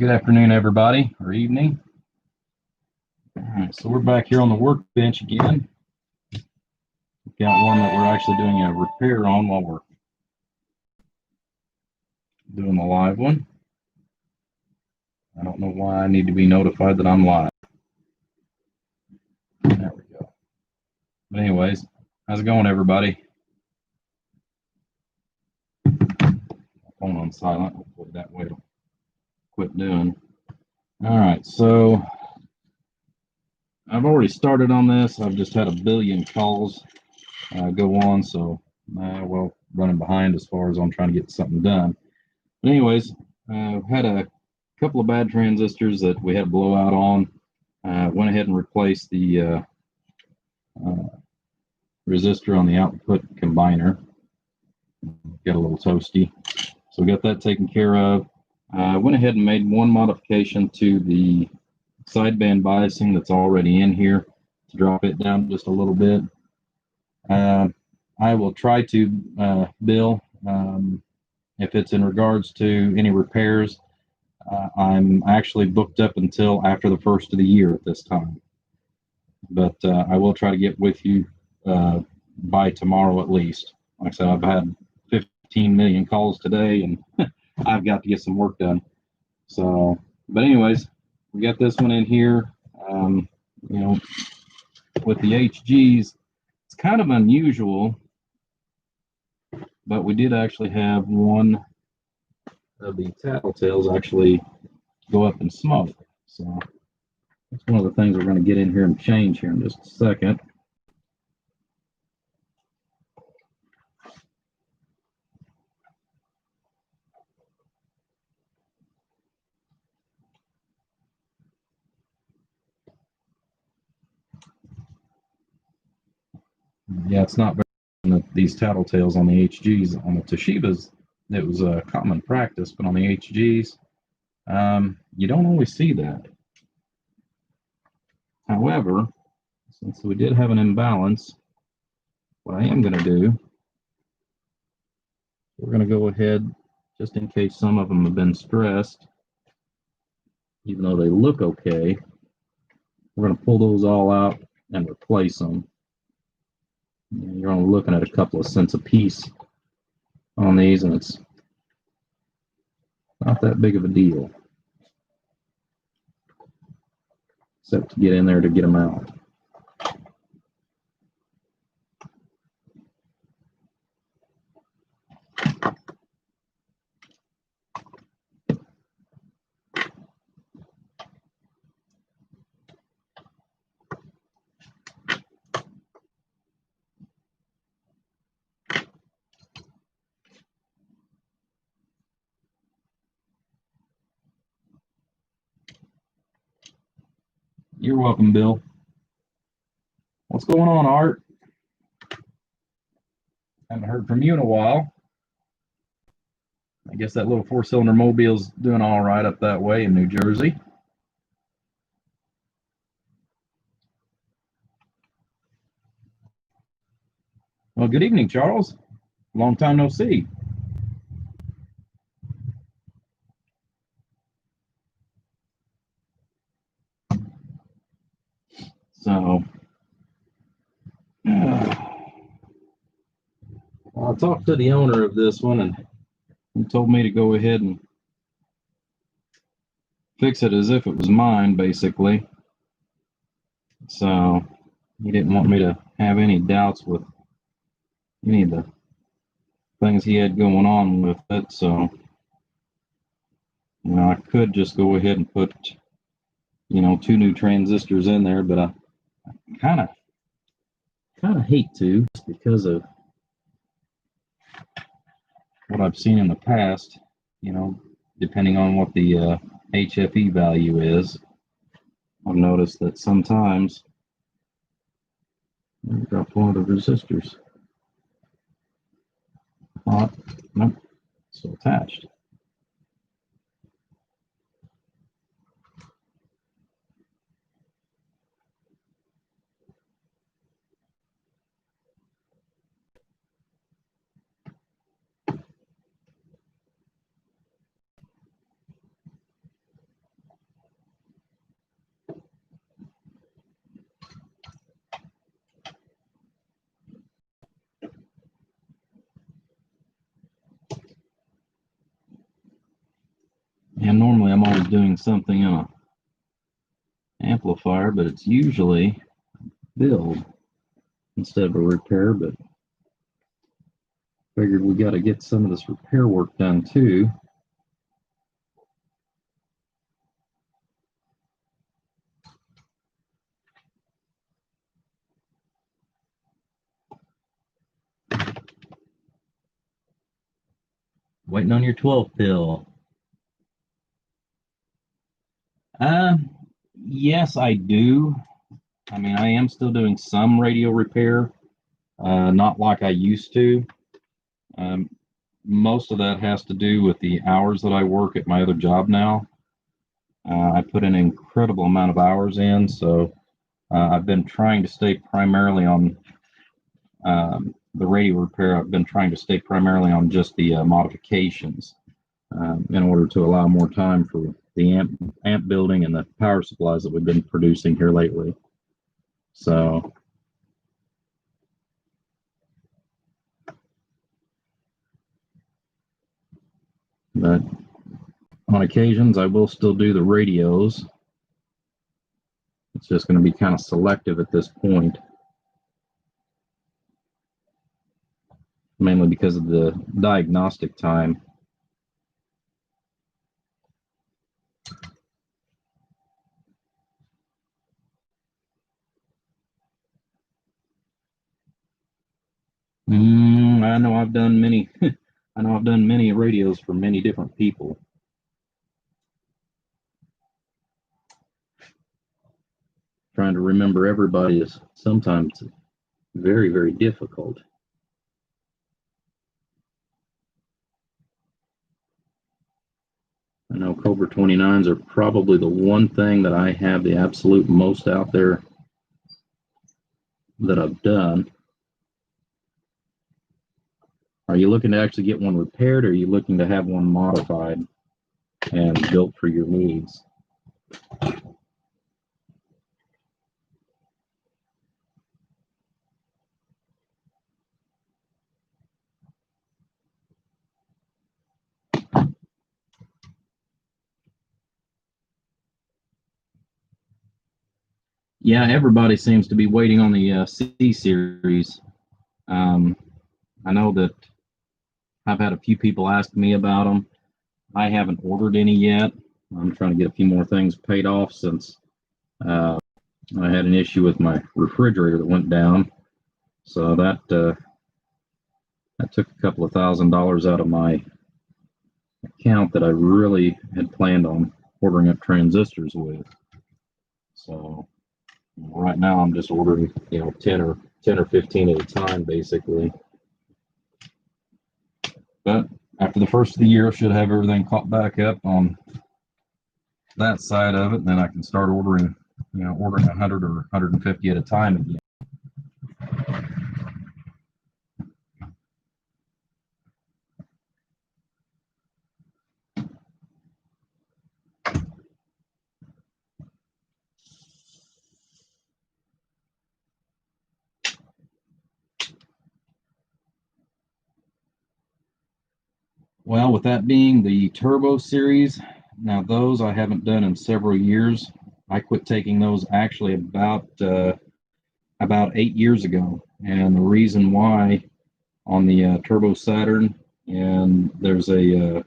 Good afternoon, everybody, or evening. All right, so we're back here on the workbench again. We've got one that we're actually doing a repair on while we're doing the live one. I don't know why I need to be notified that I'm live. There we go. But anyways, how's it going, everybody? Phone on silent. Hopefully that way it'll quit doing. All right, so I've already started on this. I've just had a billion calls go on, so well, running behind as far as I'm trying to get something done. But anyways, I've had a couple of bad transistors that we had a blowout on. Went ahead and replaced the resistor on the output combiner. Got a little toasty, so we got that taken care of. Went ahead and made one modification to the sideband biasing that's already in here to drop it down just a little bit. I will try to bill if it's in regards to any repairs. I'm actually booked up until after the first of the year at this time, but I will try to get with you by tomorrow at least. Like I said, I've had 15 million calls today, and I've got to get some work done. So, but anyways, we got this one in here. You know, with the HGs, it's kind of unusual, but we did actually have one of the tattletales actually go up in smoke. So that's one of the things we're going to get in here and change here in just a second. Yeah, it's not very these tattletales on the HGs. On the Toshibas, it was a common practice, but on the HGs, you don't always see that. However, since we did have an imbalance, what I am going to do, we're going to go ahead, just in case some of them have been stressed, even though they look okay, we're going to pull those all out and replace them. You're only looking at a couple of cents a piece on these, and it's not that big of a deal, except to get in there to get them out. You're welcome, Bill. What's going on, Art? Haven't heard from you in a while. I guess that little four-cylinder mobile's doing all right up that way in New Jersey. Well, good evening, Charles. Long time no see. So, I talked to the owner of this one, and he told me to go ahead and fix it as if it was mine, basically. So, he didn't want me to have any doubts with any of the things he had going on with it. So, I could just go ahead and put, 2 new transistors in there, but I kind of hate to, just because of what I've seen in the past, depending on what the HFE value is. I've noticed that sometimes I've got one of the resistors. Nope, still attached. And normally I'm always doing something in a amplifier, but it's usually build instead of a repair, but figured we got to get some of this repair work done too. Waiting on your 12 pill. Yes, I do. I mean, I am still doing some radio repair, not like I used to. Most of that has to do with the hours that I work at my other job now. I put an incredible amount of hours in, so I've been trying to stay primarily on the radio repair. I've been trying to stay primarily on just the modifications in order to allow more time for the amp building and the power supplies that we've been producing here lately. So but on occasions I will still do the radios. It's just going to be kind of selective at this point, mainly because of the diagnostic time. I know I've done many I know I've done many radios for many different people. Trying to remember everybody is sometimes very, very difficult. I know Cobra 29s are probably the one thing that I have the absolute most out there that I've done. Are you looking to actually get one repaired, or are you looking to have one modified and built for your needs? Yeah, everybody seems to be waiting on the C series. I know that I've had a few people ask me about them. I haven't ordered any yet. I'm trying to get a few more things paid off since I had an issue with my refrigerator that went down. So that took a couple of $1,000s out of my account that I really had planned on ordering up transistors with. So right now I'm just ordering, 10 or 15 at a time, basically. But after the first of the year, I should have everything caught back up on that side of it, and then I can start ordering 100 or 150 at a time again. Well, with that being the Turbo series, now those I haven't done in several years. I quit taking those actually about 8 years ago, and the reason why on the Turbo Saturn, and there's a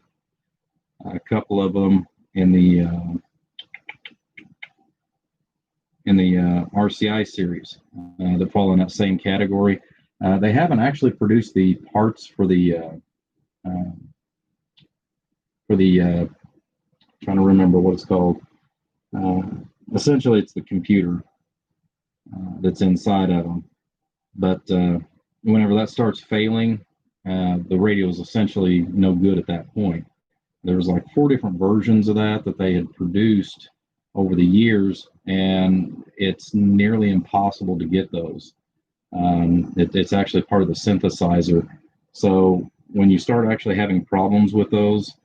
couple of them in the RCI series that fall in that same category. They haven't actually produced the parts for the trying to remember what it's called. Essentially, it's the computer that's inside of them. But whenever that starts failing, the radio is essentially no good at that point. There's like 4 different versions of that they had produced over the years, and it's nearly impossible to get those. It's actually part of the synthesizer. So when you start actually having problems with those,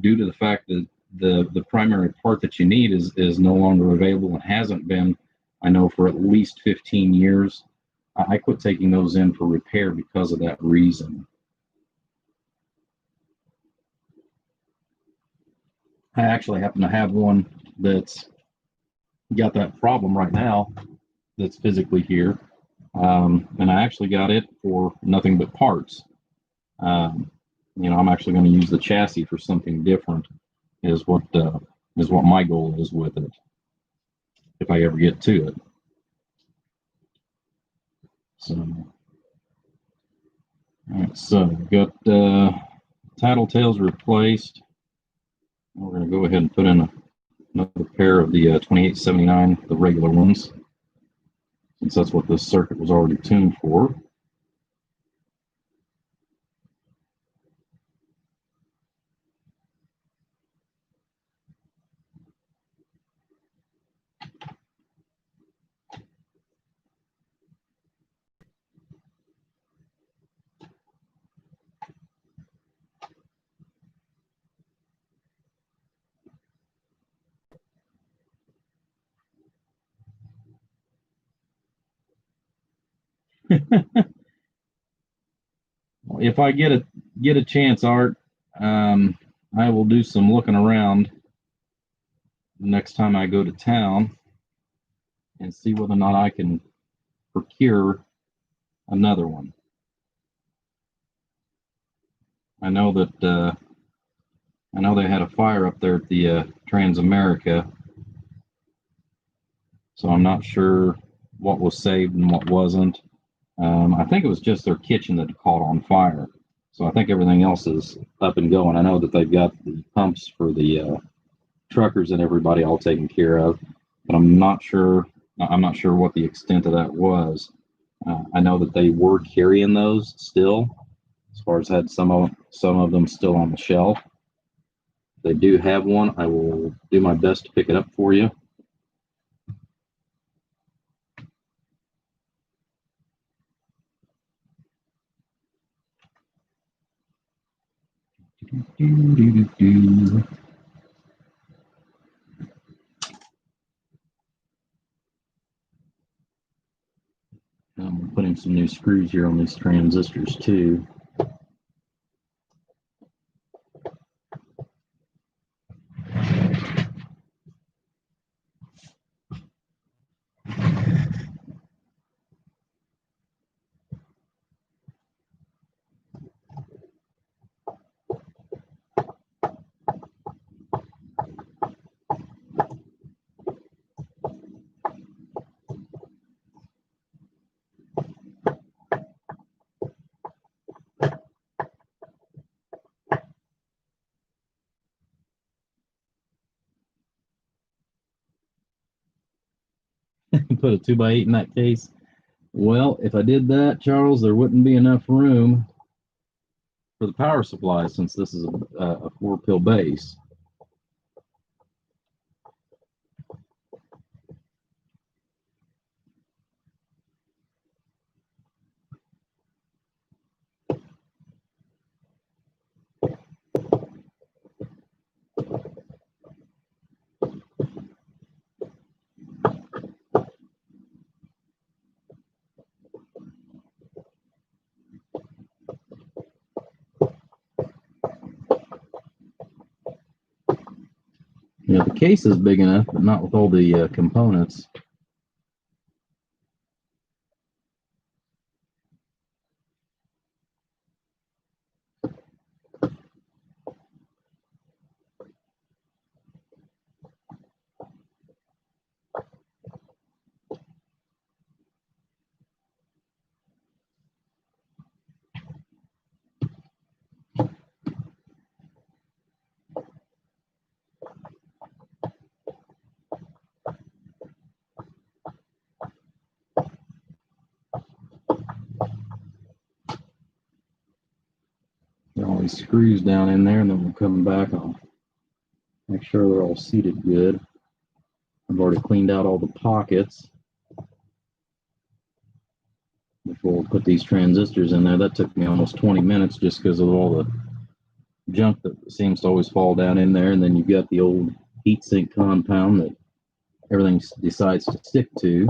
due to the fact that the primary part that you need is no longer available and hasn't been, I know, for at least 15 years, I quit taking those in for repair because of that reason. I actually happen to have one that's got that problem right now that's physically here. And I actually got it for nothing but parts. Um, I'm actually going to use the chassis for something different. Is what my goal is with it, if I ever get to it. So, all right, so got tattletales replaced. We're going to go ahead and put in another pair of the 2879, the regular ones, since that's what this circuit was already tuned for. If I get a chance, Art, I will do some looking around next time I go to town and see whether or not I can procure another one. I know that I know they had a fire up there at the Transamerica, so I'm not sure what was saved and what wasn't. I think it was just their kitchen that caught on fire. So I think everything else is up and going. I know that they've got the pumps for the truckers and everybody all taken care of, but I'm not sure. I'm not sure what the extent of that was. I know that they were carrying those still, as far as had some of them still on the shelf. If they do have one, I will do my best to pick it up for you. I'm putting some new screws here on these transistors too. Put a 2x8 in that case. Well, if I did that, Charles, there wouldn't be enough room for the power supply since this is a 4-pill base. The case is big enough, but not with all the components. There are all these screws down in there, and then we'll come back. I'll make sure they're all seated good. I've already cleaned out all the pockets before we'll put these transistors in there. That took me almost 20 minutes just because of all the junk that seems to always fall down in there. And then you've got the old heatsink compound that everything decides to stick to.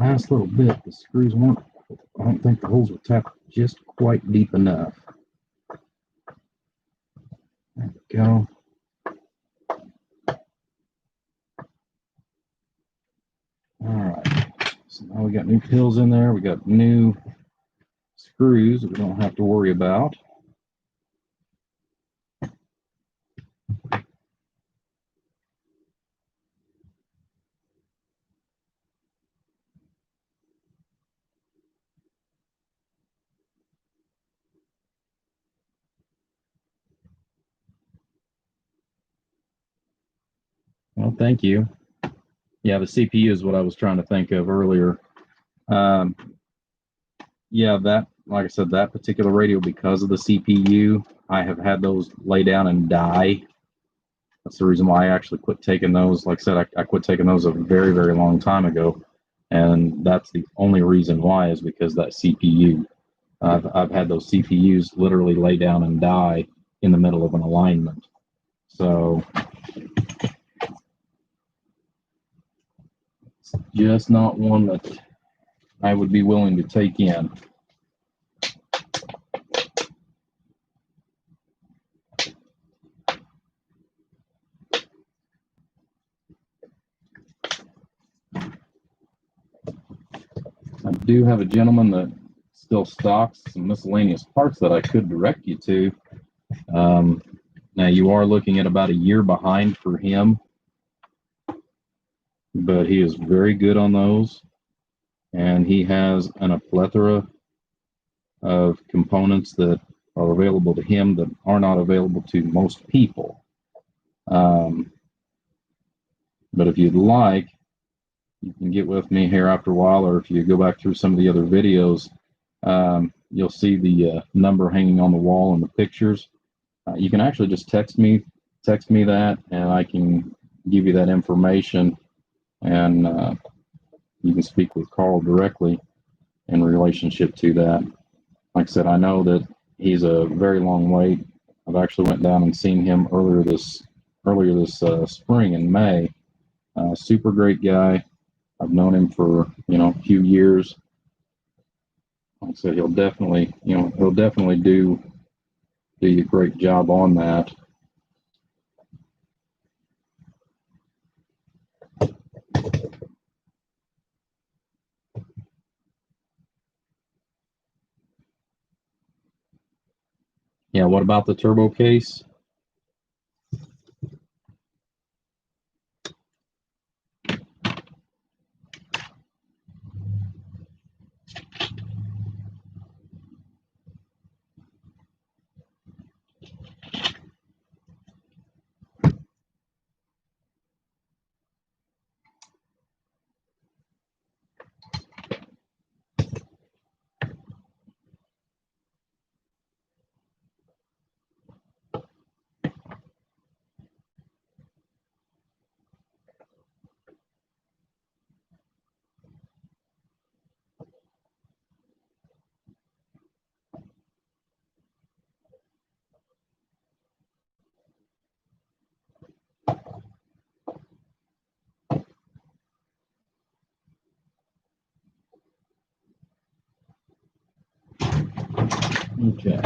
last little bit, the screws weren't, I don't think the holes were tapped just quite deep enough. There we go. All right, so now we got new pills in there. We got new screws that we don't have to worry about. Well, thank you. Yeah, the CPU is what I was trying to think of earlier. Yeah, that, like I said, that particular radio, because of the CPU, I have had those lay down and die. That's the reason why I actually quit taking those. Like I said, I quit taking those a very, very long time ago. And that's the only reason why, is because that CPU. I've had those CPUs literally lay down and die in the middle of an alignment. So it's just not one that I would be willing to take in. I do have a gentleman that still stocks some miscellaneous parts that I could direct you to. Now, you are looking at about a year behind for him, but he is very good on those. And he has a plethora of components that are available to him that are not available to most people. But if you'd like, you can get with me here after a while, or if you go back through some of the other videos, you'll see the number hanging on the wall in the pictures. You can actually just text me that, and I can give you that information, and you can speak with Carl directly in relationship to that. Like I said, I know that he's a very long wait. I've actually went down and seen him earlier this spring in May. Super great guy. I've known him for a few years. Like I said, he'll definitely do a great job on that. Yeah, what about the turbo case? Okay.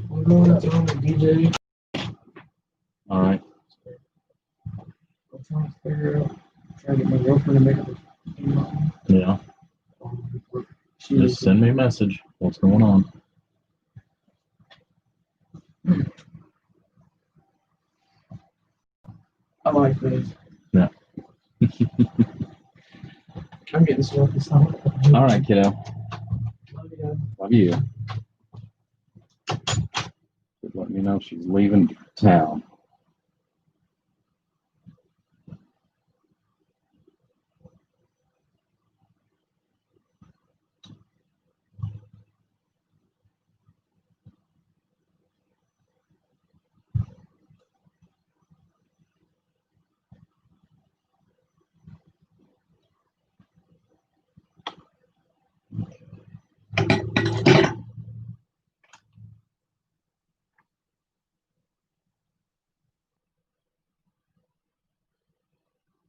We're going out on the DJ. All right. I'm trying to figure out, trying to get my girlfriend to make it. Yeah. Just send me a message. What's going on? I like this. Yeah. I'm getting sweaty. So. All right, kiddo. Love you. Let me know she's leaving town.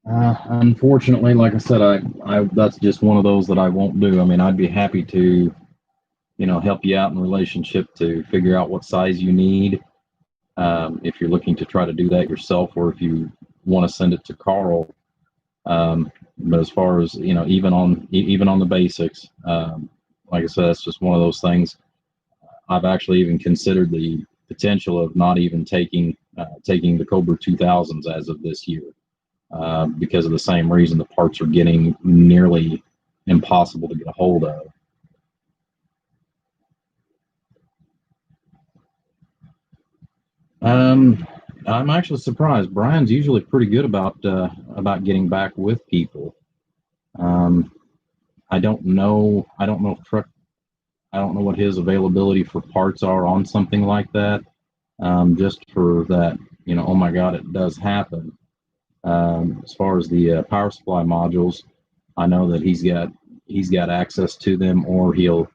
Unfortunately, like I said, I that's just one of those that I won't do. I mean, I'd be happy to, help you out in relationship to figure out what size you need. If you're looking to try to do that yourself, or if you want to send it to Carl. But as far as, even on the basics, like I said, it's just one of those things. I've actually even considered the potential of not even taking the Cobra 2000s as of this year, because of the same reason. The parts are getting nearly impossible to get a hold of. I'm actually surprised. Brian's usually pretty good about getting back with people. I don't know. I don't know what his availability for parts are on something like that. Just for that, oh my God, it does happen. As far as the power supply modules, I know that he's got access to them, or he'll,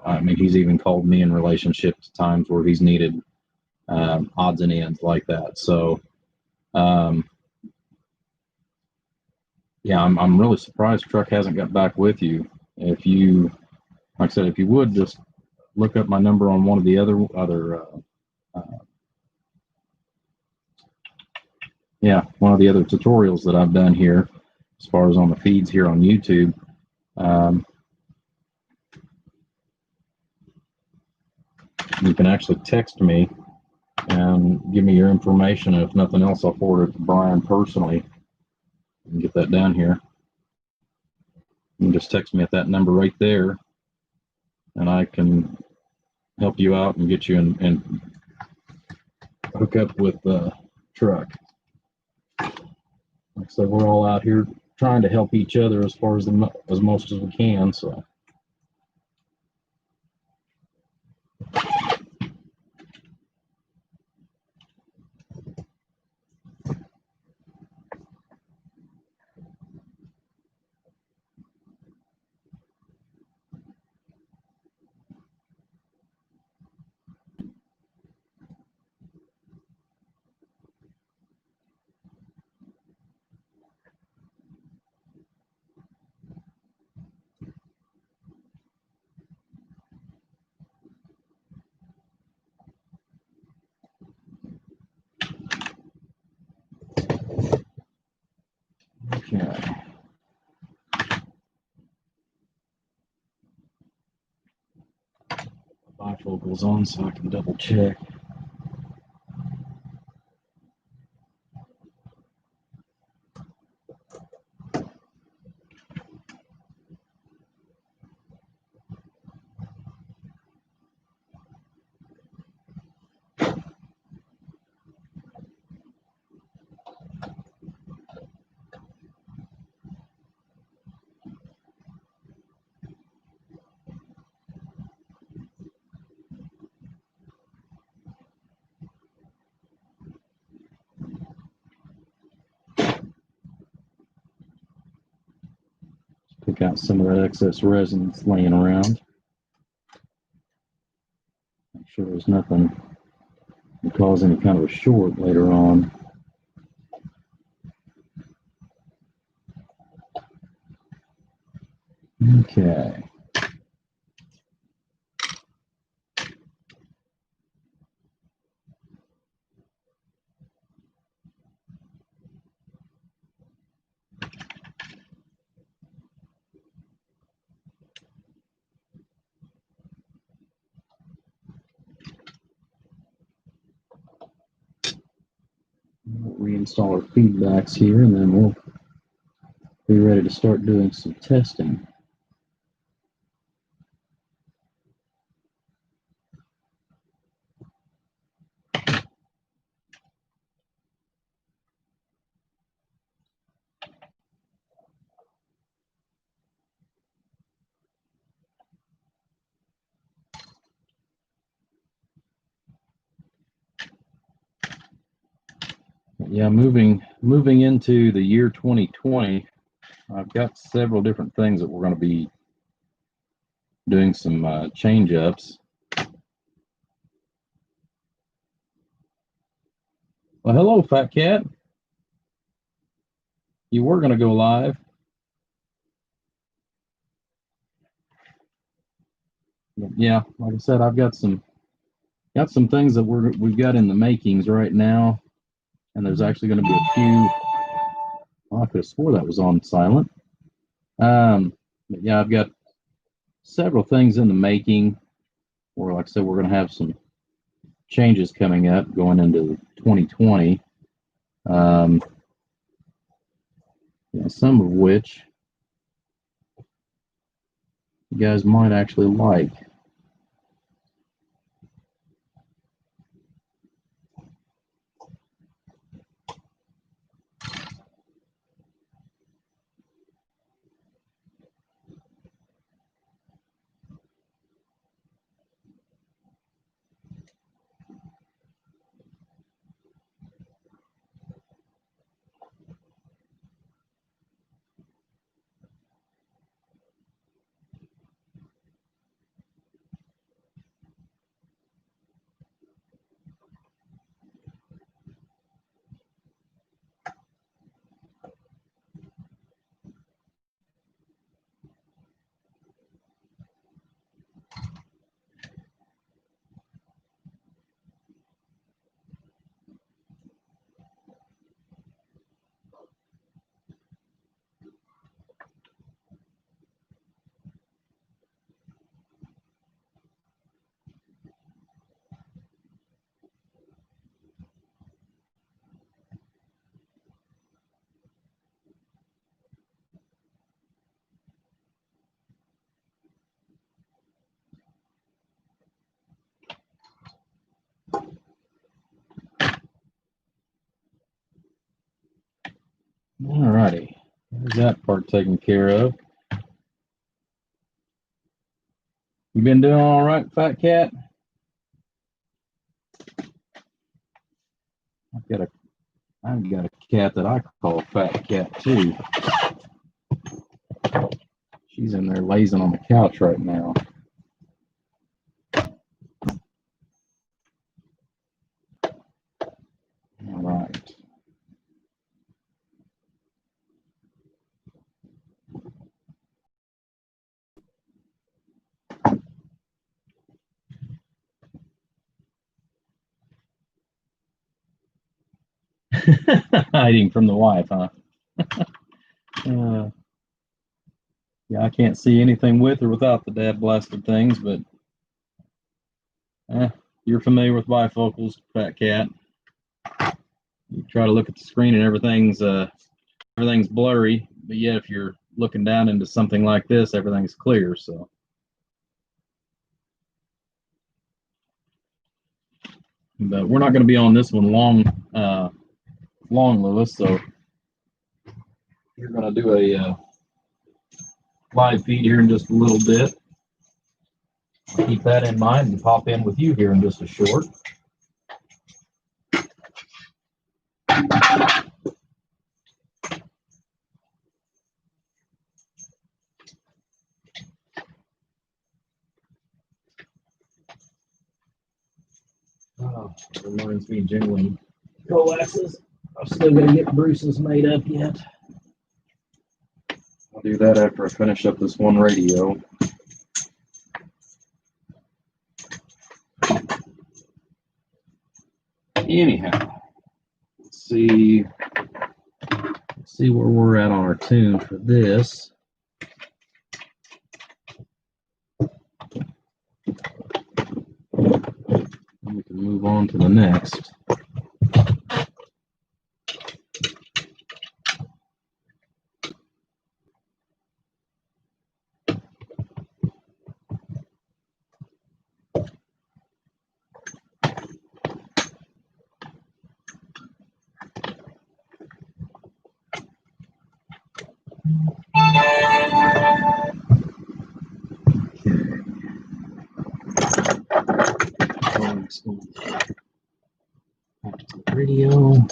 I mean, he's even called me in relationship to times where he's needed odds and ends like that. So, um, yeah, I'm really surprised Truck hasn't got back with you. If you, like I said, if you would just look up my number on one of the uh, one of the other tutorials that I've done here, as far as on the feeds here on YouTube. Um, you can actually text me and give me your information. And if nothing else, I'll forward it to Brian personally and get that down here. You can just text me at that number right there, and I can help you out and get you and hook up with the Truck. Like I said, we're all out here trying to help each other as far as as most as we can. So. Okay. Bifocals on so I can double check. Pick out some of that excess resin that's laying around. Make sure there's nothing to cause any kind of a short later on. Okay. We'll reinstall our feedbacks here, and then we'll be ready to start doing some testing. Yeah, moving into the year 2020, I've got several different things that we're going to be doing some change ups. Well, hello, Fat Cat. you were going to go live. Yeah, like I said, I've got some things that we've got in the makings right now, and there's actually going to be a few. Oh, I could have swore that was on silent. But yeah, I've got several things in the making. Where, like I said, we're going to have some changes coming up going into 2020. Yeah, some of which you guys might actually like. All righty, there's that part taken care of. You been doing all right, Fat Cat? I've got a cat that I call Fat Cat too. She's in there lazing on the couch right now. All right. Hiding from the wife, huh? Yeah, I can't see anything with or without the dad blasted things, but you're familiar with bifocals, Fat Cat. You try to look at the screen and everything's blurry, but yet if you're looking down into something like this, everything's clear. So, but we're not going to be on this one long, Lewis. So you're going to do a live feed here in just a little bit. I'll keep that in mind and pop in with you here in just a short. Oh, it reminds me, jingling coalesces. I'm still going to get Bruce's made up yet. I'll do that after I finish up this one radio. Anyhow, let's see where we're at on our tune for this. We can move on to the next. Back to the radio.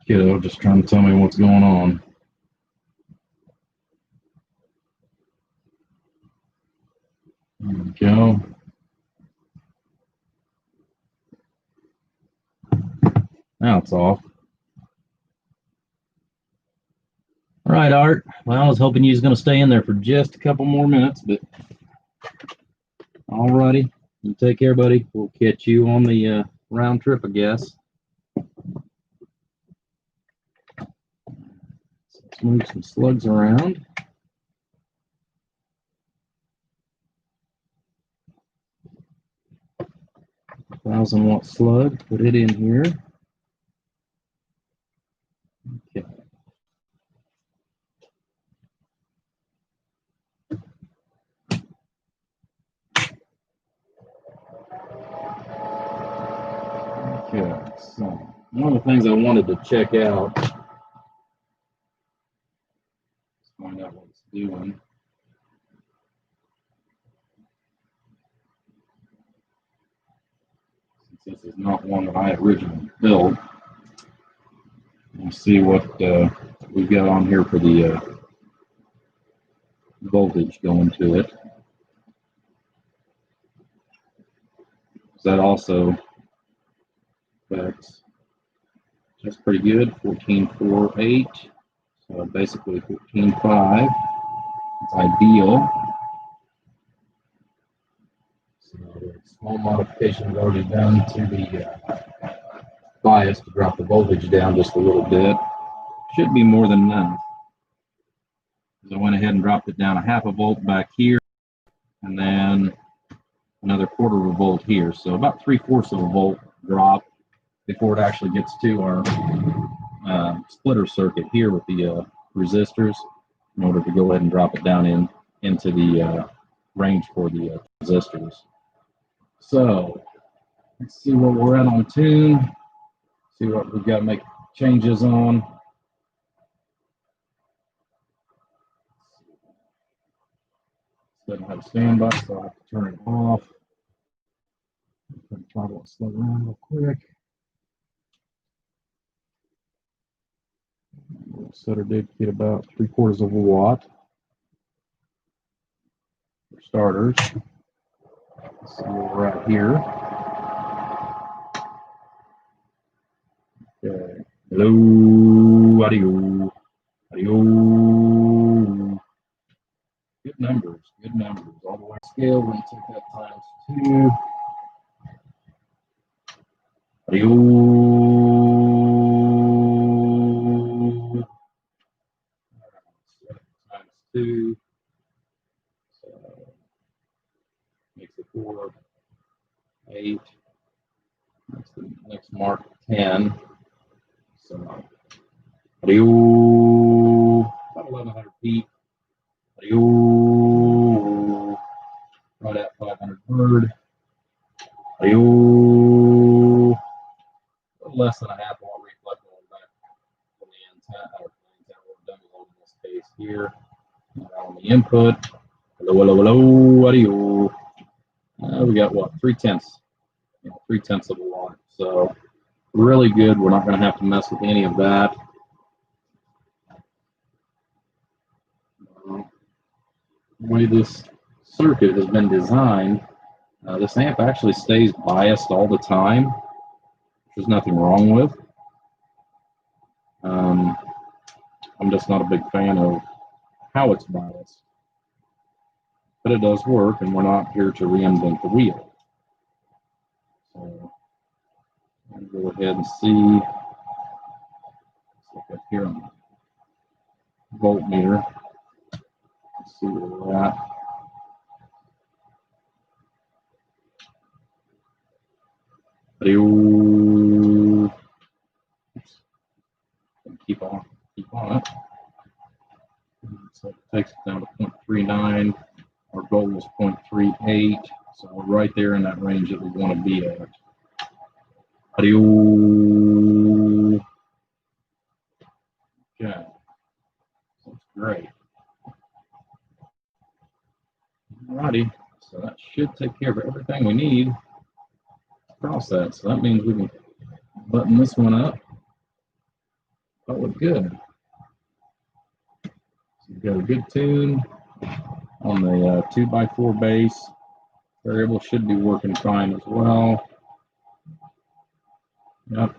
Kiddo just trying to tell me what's going on. There we go. Now it's off. All right, Art. Well, I was hoping you was going to stay in there for just a couple more minutes, but all righty. You take care, buddy. We'll catch you on the round trip, I guess. Let's move some slugs around. A 1,000-watt slug. Put it in here. Okay. Okay, so one of the things I wanted to check out, let's find out what it's doing. Since this is not one that I originally built, let's see what we've got on here for the voltage going to it. That also affects just pretty good, 14.48, so basically 14.5. It's ideal. So a small modification is already done to the bias to drop the voltage down just a little bit. Should be more than enough. So I went ahead and dropped it down a 0.5 volt back here, and then another 1/4 of a volt here. So about 3/4 of a volt drop before it actually gets to our splitter circuit here with the resistors, in order to go ahead and drop it down into the range for the resistors. So let's see what we're at on tune. See what we've got to make changes on. Doesn't have a standby, so I have to turn it off. Try to slow down real quick. Setter did get about 3/4 of a watt for starters. Let's see where we're at here. Okay. Hello, audio. Audio. Good numbers, good numbers. All the way scale, we're going to take that times 2. Times 2. So makes it 4, 8. That's the next mark 10. So audio about 1100 feet. Audio right at 500 bird. Audio less than a 1/2 watt reflector on back from the antenna or double load in this case here. On the input. Hello, hello, hello, audio. We got what, 3/10, 3/10 of a watt. So really good. We're not going to have to mess with any of that. The way this circuit has been designed, this amp actually stays biased all the time, which there's nothing wrong with. I'm just not a big fan of how it's biased. But it does work, and we're not here to reinvent the wheel. So I'll go ahead and see. Let's look up here on the voltmeter. Let's see where we're at. Audio. Keep on it. So it takes it down to 0.39. Our goal was 0.38. So we're right there in that range that we want to be at. Audio. Okay. That's great. Alrighty. So that should take care of everything we need across that. So that means we can button this one up. That looked good. So we've got a good tune on the 2x4 base. Variable should be working fine as well. Yep.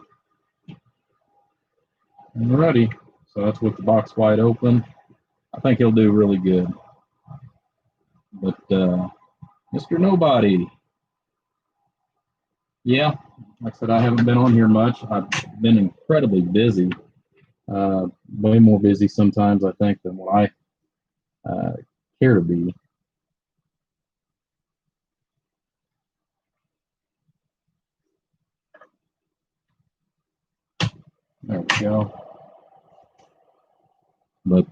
And ready. So that's with the box wide open. I think he'll do really good. But Mr. Nobody. Yeah, like I said, I haven't been on here much. I've been incredibly busy. Way more busy sometimes, I think, than what I care to be. There we go. But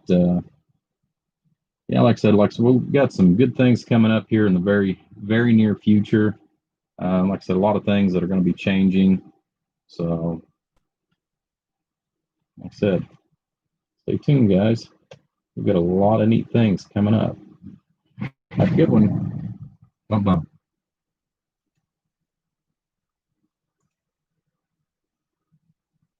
yeah, like I said, we've got some good things coming up here in the very, very near future. Like I said, a lot of things that are going to be changing. So, like I said, stay tuned, guys. We've got a lot of neat things coming up. Have a good one. Bye-bye.